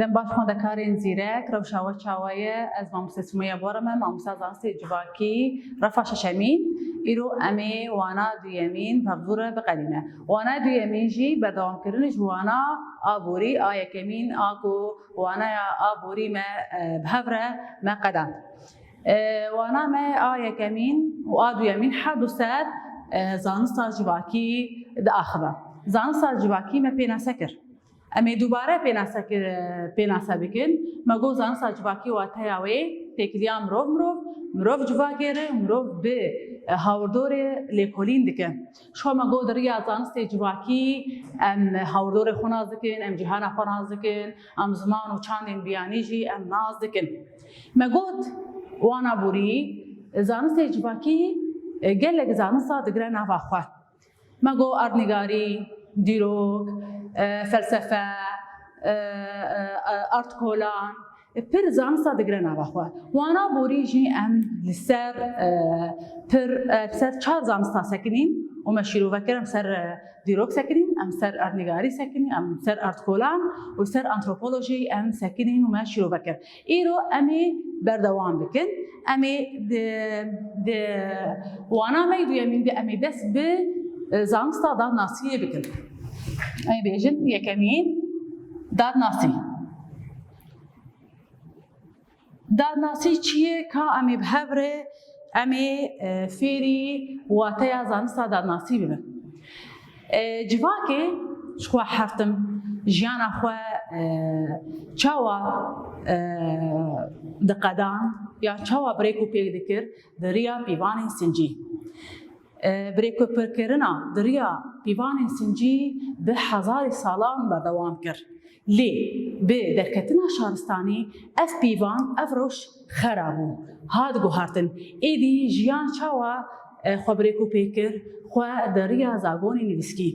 لم باش خوندەکارên زیرەک ڕەوشاوە چاوایە ئەز مامۆستا سومەیە بۆرەمە مامۆستا زانستی جوواکی ڕەفا شەشەمین ئیرۆ ئەمێ وانا دویەمین پەڤورە بقەلینە وانا دویەمین ژی بەردەوامکردنش وانا ئابووری ئا یەکەمین ئاکو وانایە ئابووری مە بهەڤرە مە قەدان وانا مە ئا یەکەمین و ئا دویەمین حەدو سەر زانستا جوواکی دائاخبە زانستا جوواکی مە پێناسە کرد ئەمێ دووبارە پێناسە بکەن مەگۆ زانستا جوواکی واتەیاوێ تێکیلیا مرۆڤ جوواگێرە مرۆڤ بێ هاوردۆرێ لێکۆلین دکە شۆ مەگۆ دەڕیا زانستێ جوواکی ئەم هاوردۆرێ خۆ ناز دکن ئەم جیهانە خۆ ناز دکن ئەم زمان و چاندێن بیانیژی ئەم ناز دکن مەگۆت وانا بووری زانستێ جوواکی gelek zanista digre nava xwe mego erdnîgarî dîrok felsefe artkolan pir zanista digre nava xwe wana borî jî em li ser pir ser çar zanista sekinîn û me şîrovekir em ser dîrok sekinîn em ser erdnîgarî sekinîn em ser artkolan û ser antropolojî em sekinîn û me şîrovekir îro em ê berdewam bikin em ê wana me duyemîn de em ê dest bi zanista dadnasiyê bikin em ê bêjin yekemîn dadnasî dadnasî çi ye ka em ê bihevre em ê fêrî wateya zanista dadnasî bibin civakê ji xwe heftim jiyana xwe çawa diqedan ya çawa birêk û pêk dikir di riya pîvanên sincî birêkûpirkirina di riya pîvanên sincî bi hezarê salan berdewam kir lê bi derketina şaristanî ev pîvan ev roj xera bû hat guhartin êdî jiyan çawa xwe birêk û pêk kir xwe di riya zagonê nivîskî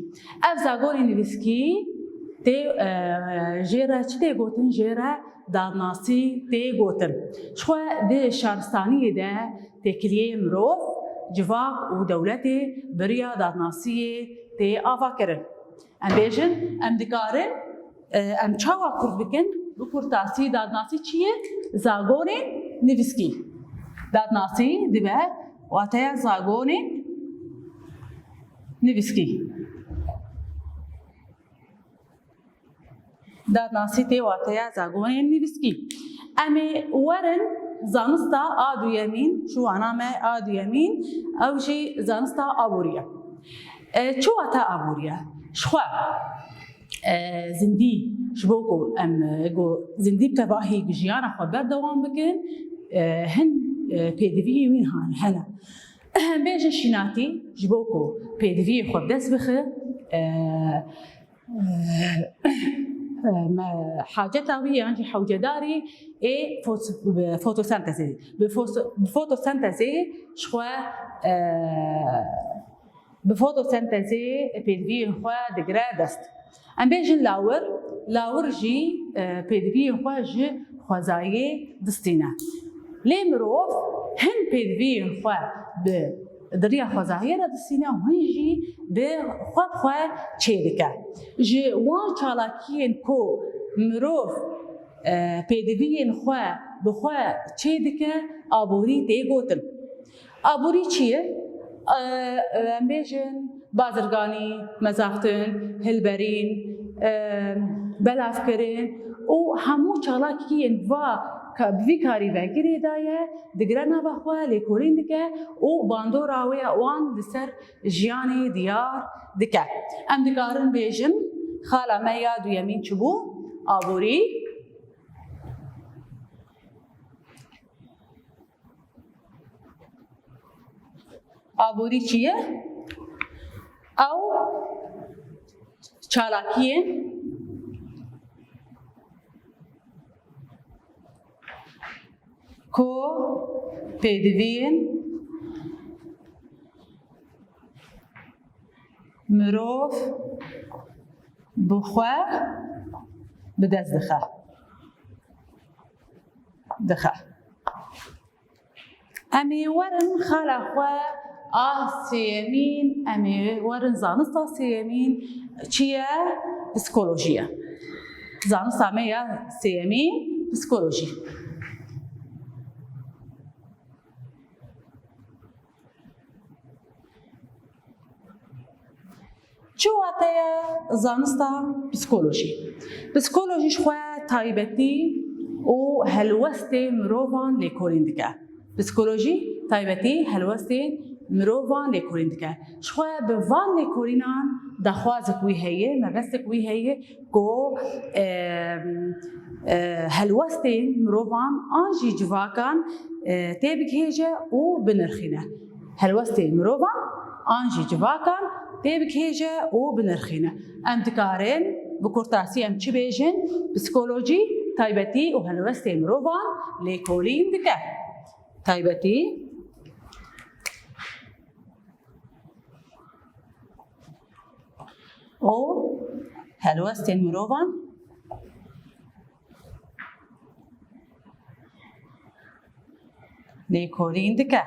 ev zagonê nivîskî tê jê re çi tê gotin jê re dadnasî tê gotin ji xwe di şaristaniyê de têkiliyê mirov civak û dewletê bi riya dadnasiyê tê ava kirin em bêjin em dikarin em çawa kurd bikin bi kurtasî dadnasî çi ye zagonên nivîskî dadnasî dibe wateya zagonên nivîskî dadnasî tê wateya zagonên nivîskî em ê werin zanista a duyemîn şu wana me a duyemîn ew jî zanista aborî ye çi wate aborî ye ji xwe zindî ji bo ku em zindî tevahî jiyana xwe berdewam bikin hin pêdiviyê wî hene bêjin şînatî ji bo ku pêdiviyê xwe dest bixe حاجتا وی یان جی حوجداری ای فوتوسنتزی به فوتوسنتزی شخوا به فوتوسنتزی پیدوی خوا دگره دست ام بیجن لاور جی پیدوی خوا جی خوازایی دستینه لی مروف هن پیدوی خوا به دریا خوازایی را دستینه و هنجی به خوا چه دکه جی وان چالاکین کو مروف پیدوین خوا به خوا چه دکه آبوری تی گوتن آبوری چیه؟ ام بیجن بازرگانی مزاختن هلبرین بلاف کرن و همو چالاکین و بوی کاری وگیری دایه دگره نبخوا لیکورین دکه و باندورا و وان لسر جیانی دیار دکه ام دکارن بیجن خاله ما یاد و یمین چبو آبوری آبوری چیه؟ او چالاکیه کو پێدەوێن مرۆڤ بخوا بدەست دخە ئەمێ وەرن خاڵە خوا ئا سێیەمین ئەمێ وەرن زانستا سێیەمین چییە؟ پسیکۆلۆژیە زانستا me ya sêyemî psikolojî. Çi wate ye zanista psikolojî? Psikolojî ji xwe taybetî û helwestê mirovan lêkolîn dike. Psikolojî taybetî helwestê mirovan lêkolîn dike. Ji xwe bi van lêkolînan daxwazek wî heye, mebestek wî heye ku helwestên mirovan an jî civakan tê bigihêje û binirxîne. Helwestên mirovan an jî civakan tê bigihêje û binirxîne. Em dikarin bi kurtasî em çi bêjin? Psikolojî taybetî û helwestên mirovan lêkolîn dike. Taybetî û helwestên mirovan lêkolîn dike.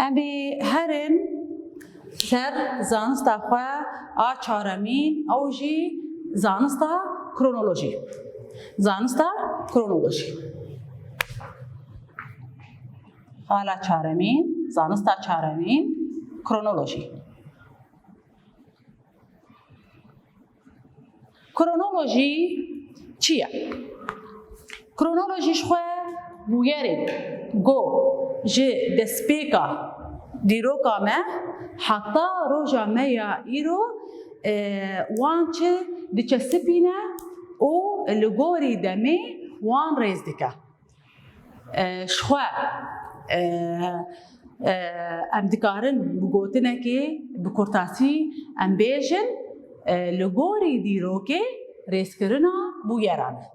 Em ê herin ser zanista xwe a çaremîn ew jî zanista kronolojî. Zanista kronolojî. Hala çaremîn, zanista çaremîn, kronolojî. Kronolojî çi ye? Kronolojî ji xwe bûyerên got ji destpêka dîroka me heta roja me ya îro wan çi diçesipîne û li gorî demê wan rêz dike. Ji xwe em dikarin bi gotinekê bi kurtasî em bêjin li gorî dîrokê rêzkirina bûyeran e.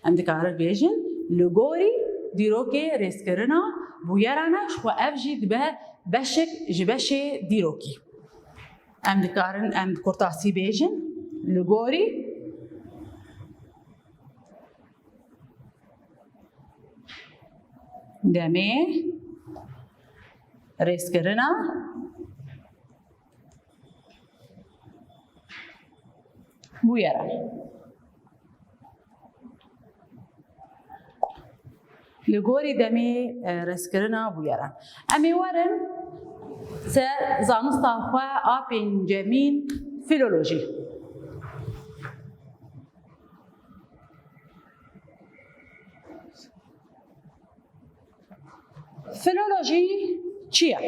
Em dikarin bêjin li gorî dîrokê rêzkirina bûyeran e, ji xwe ev jî dibe beşek ji beşê dîrokî. Em dikarin em bi kurtasî bêjin li gorî demê rêzkirina bûyeran. Li gorî demê rêzkirina bûyeran. Em ê werin ser zanista xwe a pêncemîn filolojî. Filolojî çi ye?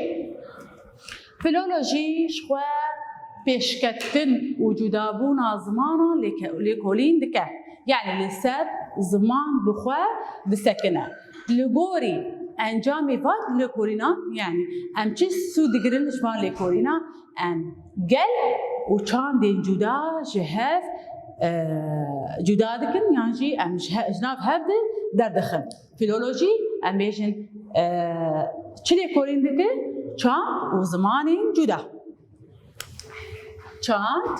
Filolojî ji xwe pêşketin û cudabûna zimanan lêkolîn dike. Yani li ser ziman bi xwe disekine. Li gorî encamê van lêkolînan yani em çi sû digirin ji van lêkolînan? Em gel û çandên cuda ji hev cuda dikin yan jî em ji nav hev de derdixin. Filolojî em bêjin çi lêkolîn dike? Çand û zimanên cuda. Çand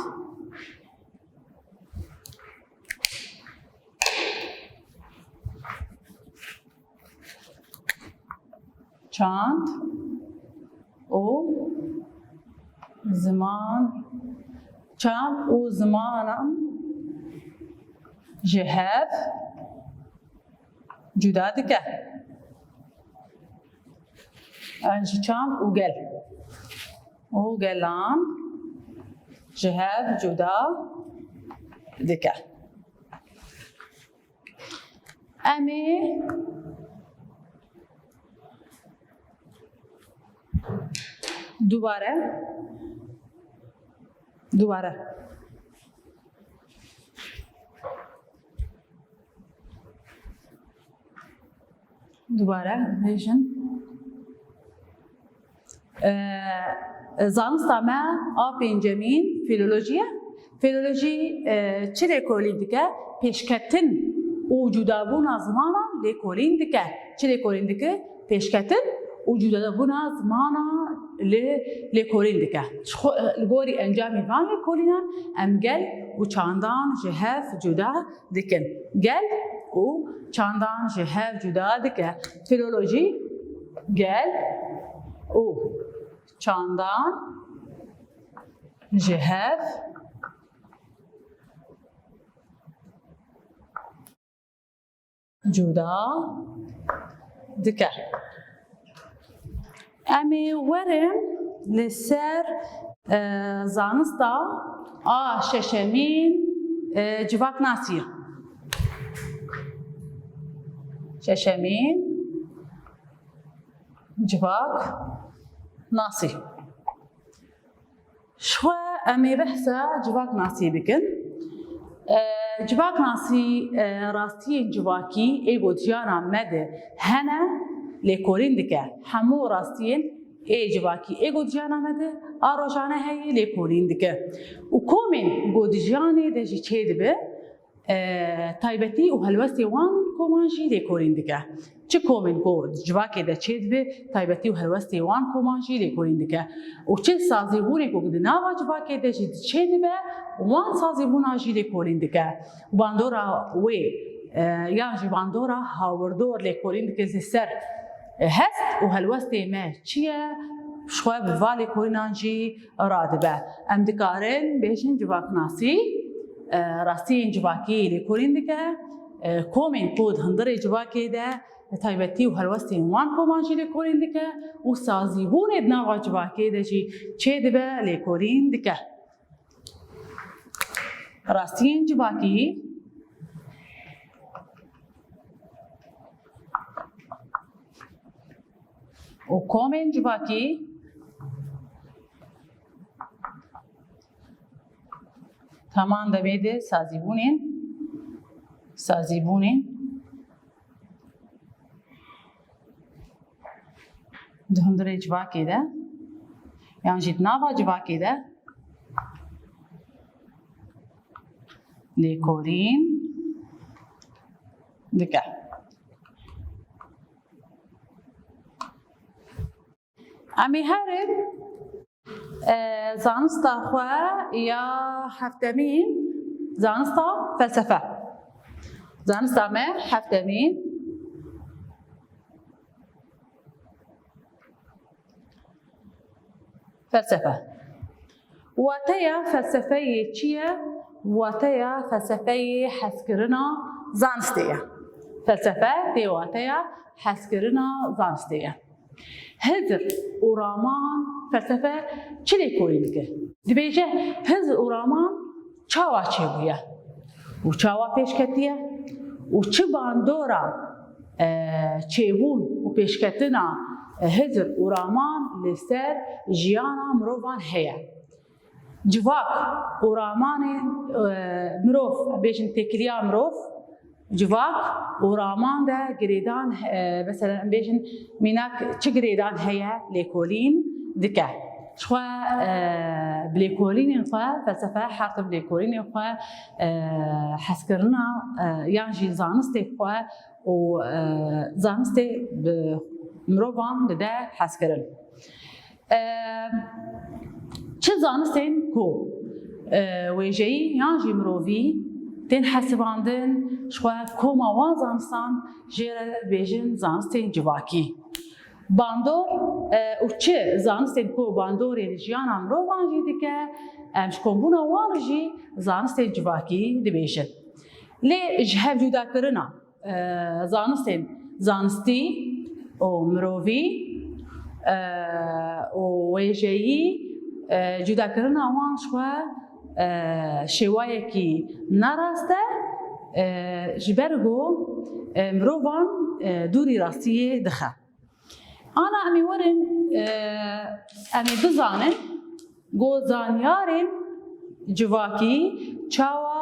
çand û ziman çand û zimanan ji hev cuda dike. Ji çand û gel. û gelan ji hev cuda dike. Em ê دوباره bêjin zanista me a pêncemîn filolojî ye. Filolojî çi lêkolîn dike? Pêşketin û cudabûna zimanan lêkolîn dike. Çi lêkolîn dike? Pêşketin û cudabûna zimana lêkolîn dike. Li gorî encamê van lêkolînan em gel û çandan ji hev cuda dikin. Gel û çandan ji hev cuda dike. Filolojî gel û çandan ji hev cuda dike. Em ê werin li ser zanista a şeşemîn civaknasî. Şeşemîn civaknasî. Şwe em ê behsa civaknasî bikin. Civaknasî rastiyên civakî ê gotiyana me de hene lêkolîn dike. Hemû rastiyên civakî ê gotiyana me de a rojane heye lêkolîn dike. û komên gotjiyanê de jî çê dibe taybetî û helwestê wan koman jî lêkolîn dike. Çi komên got civakê de çê dibe taybetî û helwestê wan koman jî lêkolîn dike. û çi sazîbûnê ku di nava civakê de jî çê dibe wan sazîbûna jî lêkolîn dike. Bandora wê yan jî bandora hawirdor lêkolîn dike ji ser hest û helwestê me çi ye xwe bi va lêkolînan jî radibe. Em dikarin bêjin civaknasî rastiyên civakî lêkolîn dike. Komên ku di hundirê civakê de taybetî û helwestên wan koman jî lêkolîn dike û sazîbûnê di nava civakê de jî çê dibe lêkolîn dike. Rastiyên civakî û komên civakî heman demê de sazîbûnên di hundirê civakê de yan jî di nava civakê de lêkolîn dike. Em ê herin zanista xwe ya heftemîn zanista felsefe. Zanista me heftemîn felsefe. Wateya felsefeyê çi ye? Wateya felsefeyê hezkirina zanistê ye. Felsefe tê wateya hezkirina zanistê ye. Hizr û raman felsefe çi lêkolîn dike? Dibêje hizr û raman çawa çêbûye û çawa pêşketiye û çi bandora çêbûn û pêşketina hizr û raman li ser jiyana mirovan heye. Civak û ramanên mirov bêjin têkiliya mirov civak û raman de girêdan mesela em bêjin mînak çi girêdan heye lêkolîn dike. Xwe bi lêkolînên xwe felsefe her bi lêkolînên xwe hezkirina yan jî zanistê xwe û zanistê bi mirovan dide hezkirin. Çi zanistên ku wêjeyî yan jî mirovî tên hesibandin ji xwe koma wan zanistan jê re bêjin zanistên civakî. Bandor û çi zanistên ku bandorê li jiyana mirovan jî dike em ji kombûna wan jî zanistên civakî dibêjin. Lê ji hev cudakirina zanistên zanistî û mirovî û wêjeyî cudakirina wan ji xwe şêwayekî nerast e ji ber ku mirovan dûrî rastiyê dixe. Ana em ê werin em ê bizanin ku zanyarên civakî çawa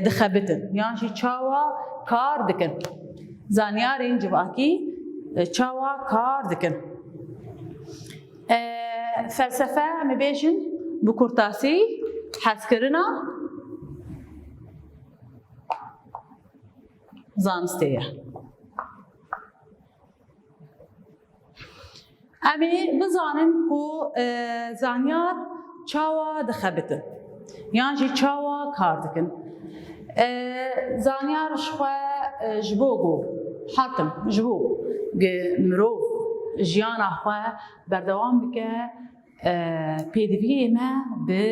dixebitin yan jî çawa kar dikin. Zanyarên civakî çawa kar dikin. Felsefe em ê bêjin bi kurtasî hezkirina zanistê ye. Em ê bizanin ku zanyar çawa dixebitin yan jî çawa kar dikin. Zanyar ji xwe ji bo ku hetim ji bo mirov jiyana xwe berdewam bike پێدەویێ me bi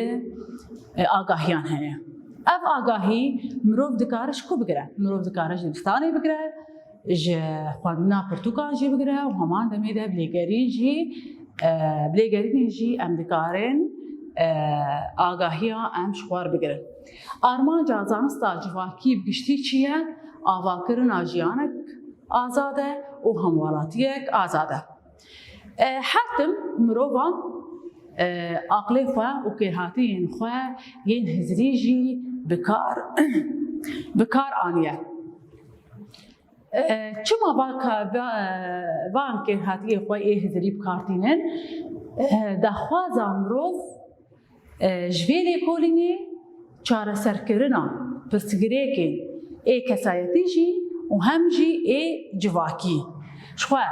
agahiyan heye. Ev agahî mirov dikare ji ku bigire? Mirov dikare ji dibistanê bigire, ji xwendina pirtûkan jî bigire û heman demê de bilêgerîn jî bilêgerînê jî em dikarin agahiya em ji xwar bigirin. Armanca zanista civakî bi giştî çi ye? Avakirina jiyanek azad e û hemwelatiyek azad e. Her tim mirovan aqlê xwe û kêrhatiyên xwe yên hizrî jî bi kar aniye. Çima van kêrhatiyê xwe ê hizrî bi kar tînin? Daxwaza mirov ji vê lêkolînê çareserkirina pirsgirêkên ê kesayetî jî û hem jî ê civakî. Ji xwe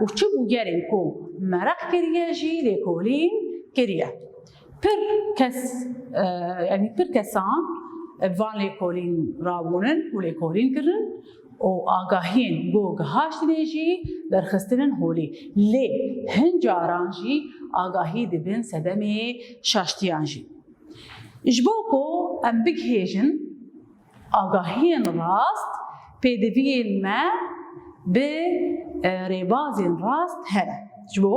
û çi bû gerên ku mereq kiriye jî lêkolîn kiriye. Pir kesan van lêkolîn rabûnin û lêkolîn kirin û agahiyên got gihaştinê jî derxistinin holî. Lê hin caran jî agahî dibin sedemê şaştiyan jî. Ji bo ku em bighêjin agahiyên rast pêdiviyên me bi rêbazên rast hene. Ji bo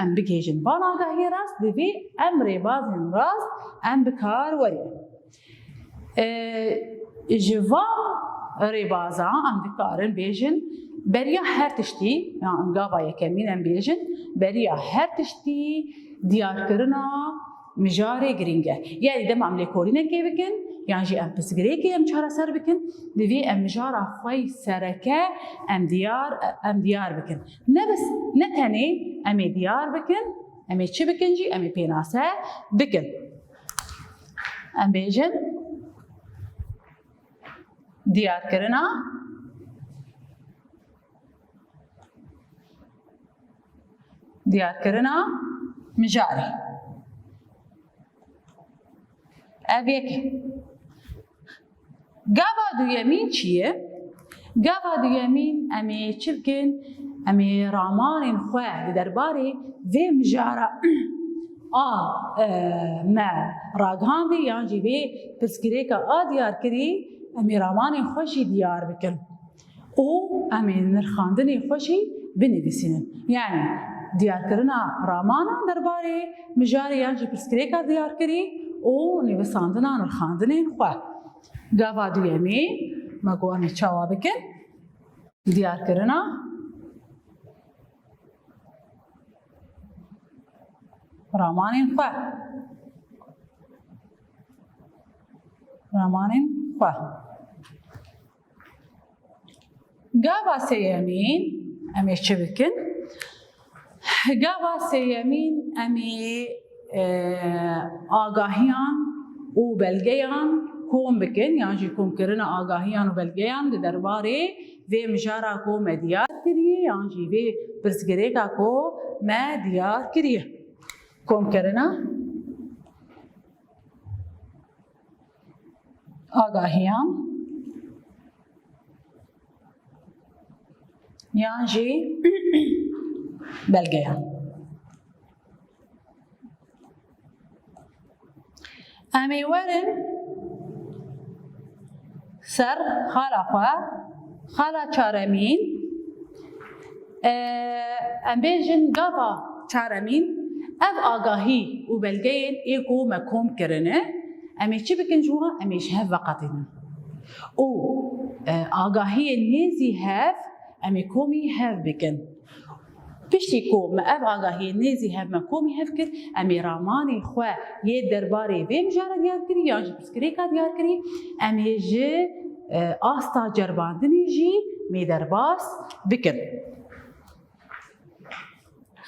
em bighêjin van agahiyê rast divê em rêbazên rast em bi kar werînin. Ji van rêbazan em dikarin bêjin beriya her tiştî, yan gava yekemîn em bêjin beriya her tiştî diyarkirina mijarê giring e. Yani dema em lêkolînekê bikin yan jî em pirsgirêkê em çareser bikin divê em mijara xwe sereke em diyar bikin. Ne tenê em ê diyar bikin, em ê çi bikin jî em ê pênase bikin. Em bêjin diyarkirina mijarê. Ev yek. Gava duyemîn çi ye? Gava duyemîn em ê çi bikin? Em ê ramanên xwe li derbarê vê mijara me ragihandî yan jî vê pirsgirêka a diyar kirî em ê ramanên xwe jî diyar bikin û em ê nirxandinê xwe jî binivîsînin. Yani diyarkirina ramana derbarê mijarê yan jî pirsgirêka diyar kirî û nivîsandina nirxandinên xwe. Gava duyemî me got em ê çawa bikin? Diyarkirina ramanên xwe. Gava sêyemîn em ê çi bikin? Gava sêyemîn em ê agahiyan û belgeyan kom bikin yan jî komkirina agahiyan û belgeyan li derbarê vê mijara ku me diyar kiriye yan jî vê pirsgirêka ku me diyar kiriye. Komkirina agahiyan yan jî belgeyan. Em ê werin ser xala xwe, xala çaremîn. Em bêjin gava çaremîn ev agahî û belgeyên ê ku me kom kirine em ê çi bikin ji wan? Em ê ji hev veqetînin. û agahiyên nêzî hev em ê komî hev bikin. Piştî ku me ev agahiyên nêzî hev me komî hev kir em ê ramanê xwe yê derbarê vê mijara diyar kirî yan jî pirsgirêka diyar kirî em ê ji asta cerbandinê jî mêderbas bikin.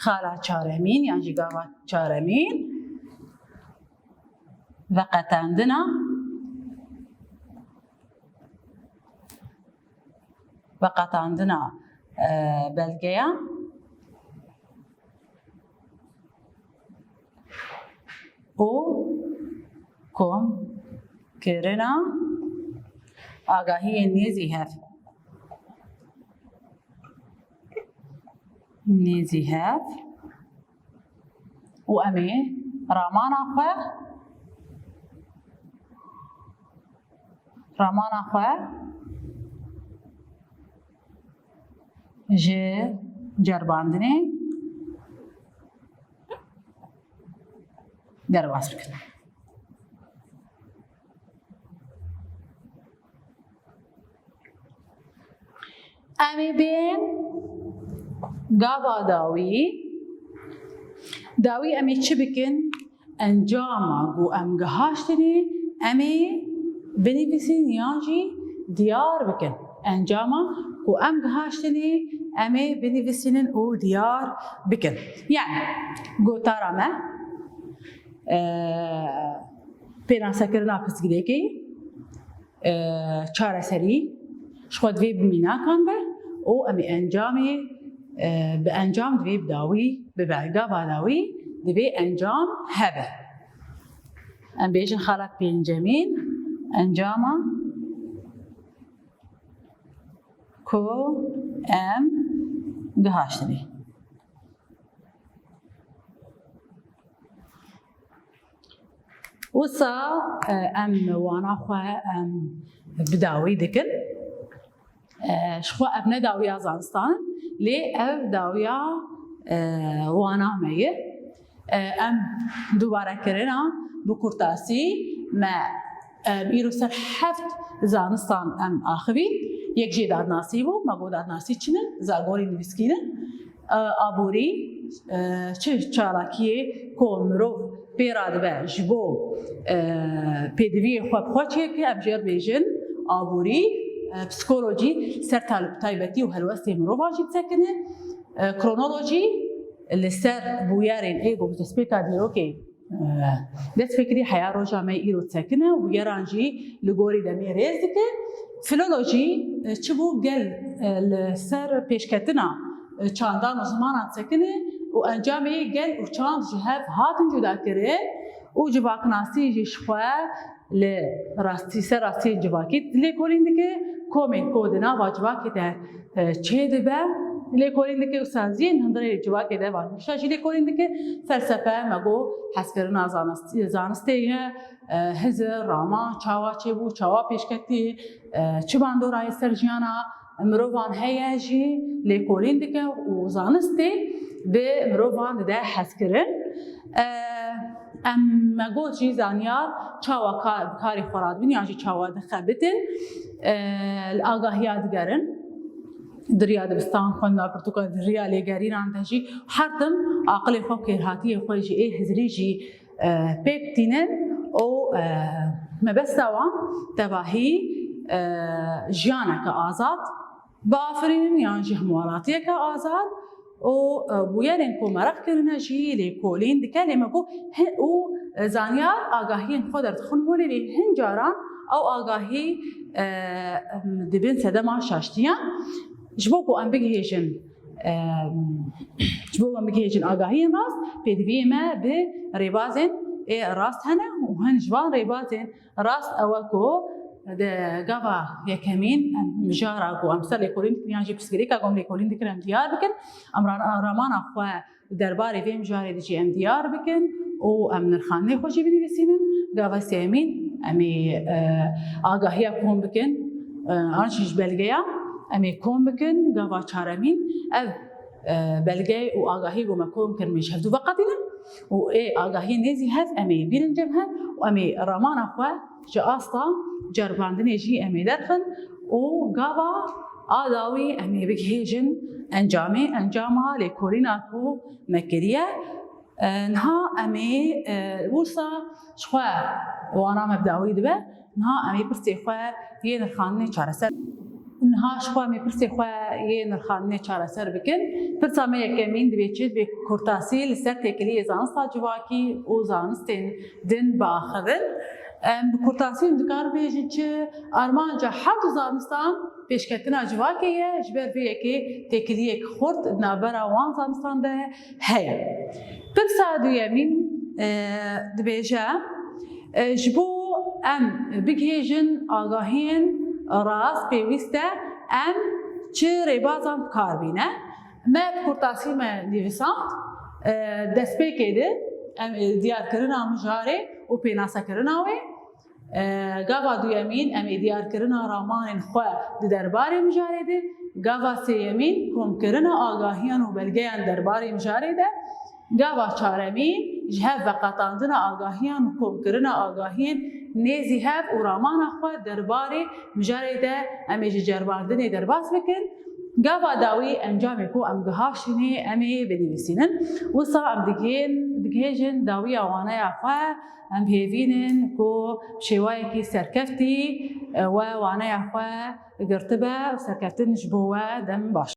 Xala çaremîn yan jî gava çaremîn veqetandina belgeyan û komkirina agahiyên nêzî hev. و امي رامان اخوه جي جرباندني درواز بكن امي بين قابا داوي امي چه بكن انجاما قو ام قهاشتني امي بنفسين يانجي ديار بكن انجاما قو ام قهاشتني امي بنفسين او ديار بكن يعني قو تارما پیران سکرنا پسگیری چاره سری شخود وی بمینا کن به او امی انجامی به انجام دوی بداوی به برگا بداوی دوی انجام هبه ام بیشن خالق بینجامین انجاما کو ام گهاشتنی وصا ام وانا خو ام بداوي دكن شخو ابنا داويا زانستان لي اف داويا وانا مي ام دوباره كرنا بكورتاسي ما بيرو سر حفت زانستان ام اخوي يك جيداد ناسيبو ما قوداد ناسي چنن زاغوري نويسكينه ابوري چه چالاكي كومرو پیراد به جبو پیدوی خواب خوچه که ابجر بیجن آبوری پسیکولوژی سر طالب تایبتی و هلوستی مروفاجی تسکنه کرونولوژی لسر بویارین ایگو بتسبیتا دیرو که دست فکری حیا رو جامعه ایرو تسکنه و بویارانجی لگوری دمی ریز که فیلولوژی چبو گل لسر پیشکتنا چاندان و زمانان تسکنه و انجامی گل و چند جهت هاتن جدا کرده و جواکناسی جشخواه لراستی سر راستی جواکیت لیکولین دیگه کومین کودنا و جواکیت چه دبه لیکولین دیگه سازین هندره جواکیت وانشا جی لیکولین دیگه فلسفه مگو حسکرنا زانستیه هزار راما چاوا چه بو چاوا پیشکتی چه باندورای سرجیانا مروان هیجی لیکولین دیگه و زانستی به مروان ده حسکرن ام مگو چی زانیار چاوا کاری خوراد بین یا چاوا دخبتن آگاهیات گرن دریا دبستان خواندن پرتوکا دریا لگرین آنتجی هر دم عقل خواب کرهاتی خویجی هزری جی پیکتینن او مبستوا تباهی جیانک آزاد بافرین یا جی هموالاتی که آزاد او بویارن کو مرخ کرنا جی لیکولین دکلی مگو او زانیار آگاهی خود در خون هولی لی هنجاران او آگاهی دبین سدما شاشتیان جبو کو ام بگیجن آگاهی راست پیدوی ما به ریبازن راست هنه و هن جوان ریبازن راست اول کو ده جابا يكمين مجارة أو أمثال يقولين يعني بسكريكا قوم يقولين ذكر MDR بكن أمران أخوة درباري في مجارة دي MDR بكن أو أمن الخانة خوشي بني بسينن جابا سيمين أمي آگاهية كون بكن أنشيش بلغيا أمي كون بكن جابا شارمين أب بلغي و آگاهي قوم كون كرميش هفدو بقاتنا و إيه آگاهي نزي هف أمي بين الجبهة وأمي رمان أخوة جاستا جرباندنی جی امی درخن و گاوا آداوی امی بگهیجن انجامها لیکولینا کو مکریه نها امی ورسا شخوا وانا مبدأوی دبه نها امی پرسی خوا یه نرخانه چاره سر نها شخوا امی پرسی خوا یه نرخانه چاره سر بکن پرسا می یکمین دبی چید به کورتاسی لسر تکلی زانستا جواکی و زانستین دن باخذن بکورتاسیم دکار بیشی چه آرمان جا هر دو زانستان پیشکتنا جواکیه جبر بیه که تکلیه خورد نبرا وان زانستان ده هیا پرسا دویمین دبیجا جبو ام بگهیجن آگاهین راست پیوسته ام چه ریبازان کار بینه ما بکورتاسیم دیویسان دست پیکیده ام دیار کرنا مجاره و پیناسا کرنا و گاوا دویمین ام دیار کرنا رامان خو دربار مجاره ده گاوا سیمین کم کرنا آگاهیان و بلگیان دربار مجاره ده گاوا چهارمین جهت و قطاندن آگاهیان و کم کرنا آگاهیان نیزی هف و رامان خو دربار مجاره ده ام جرباندن درباس بکن گاوا داوی انجام کو ام گهاشنی امی بدیوسینن وصا ام دگهجن داوی آوانه اخوا ام هیوینن کو شوای کی سرکفتی و وانه اخوا گرتبه سرکفتن جبوه دم باش